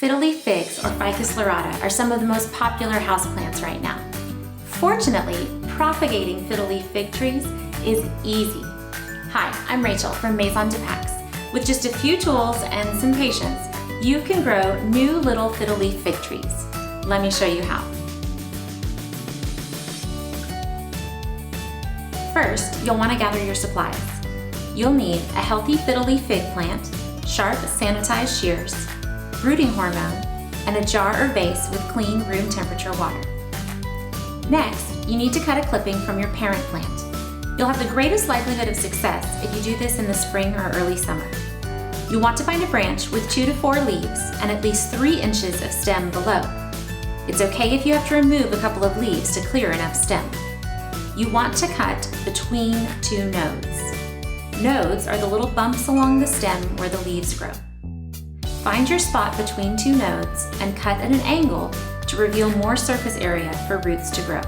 Fiddle-leaf figs, or Ficus lyrata, are some of the most popular houseplants right now. Fortunately, propagating fiddle-leaf fig trees is easy. Hi, I'm Rachel from Maison de Pax. With just a few tools and some patience, you can grow new little fiddle-leaf fig trees. Let me show you how. First, you'll want to gather your supplies. You'll need a healthy fiddle-leaf fig plant, sharp sanitized shears, rooting hormone, and a jar or vase with clean room temperature water. Next, you need to cut a clipping from your parent plant. You'll have the greatest likelihood of success if you do this in the spring or early summer. You'll want to find a branch with 2 to 4 leaves and at least 3 inches of stem below. It's okay if you have to remove a couple of leaves to clear enough stem. You want to cut between 2 nodes. Nodes are the little bumps along the stem where the leaves grow. Find your spot between 2 nodes and cut at an angle to reveal more surface area for roots to grow.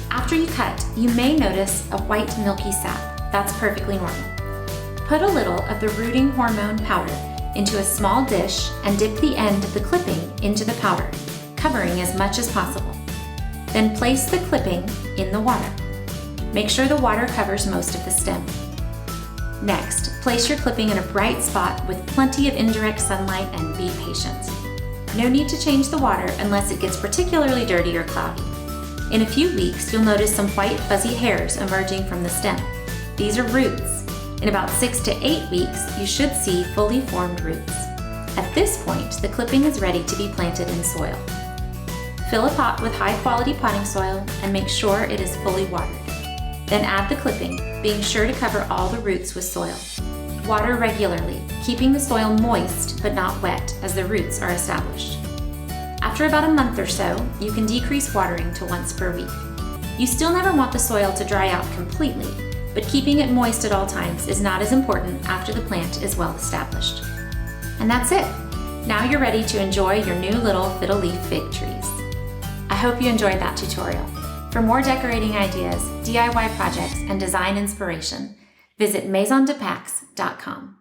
After you cut, you may notice a white milky sap. That's perfectly normal. Put a little of the rooting hormone powder into a small dish and dip the end of the clipping into the powder, covering as much as possible. Then place the clipping in the water. Make sure the water covers most of the stem. Next, place your clipping in a bright spot with plenty of indirect sunlight and be patient. No need to change the water unless it gets particularly dirty or cloudy. In a few weeks, you'll notice some white fuzzy hairs emerging from the stem. These are roots. In about 6 to 8 weeks, you should see fully formed roots. At this point, the clipping is ready to be planted in soil. Fill a pot with high-quality potting soil and make sure it is fully watered. Then add the clipping, being sure to cover all the roots with soil. Water regularly, keeping the soil moist but not wet as the roots are established. After about a month or so, you can decrease watering to once per week. You still never want the soil to dry out completely, but keeping it moist at all times is not as important after the plant is well established. And that's it. Now you're ready to enjoy your new little fiddle-leaf fig trees. I hope you enjoyed that tutorial. For more decorating ideas, DIY projects, and design inspiration, visit maisondepax.com.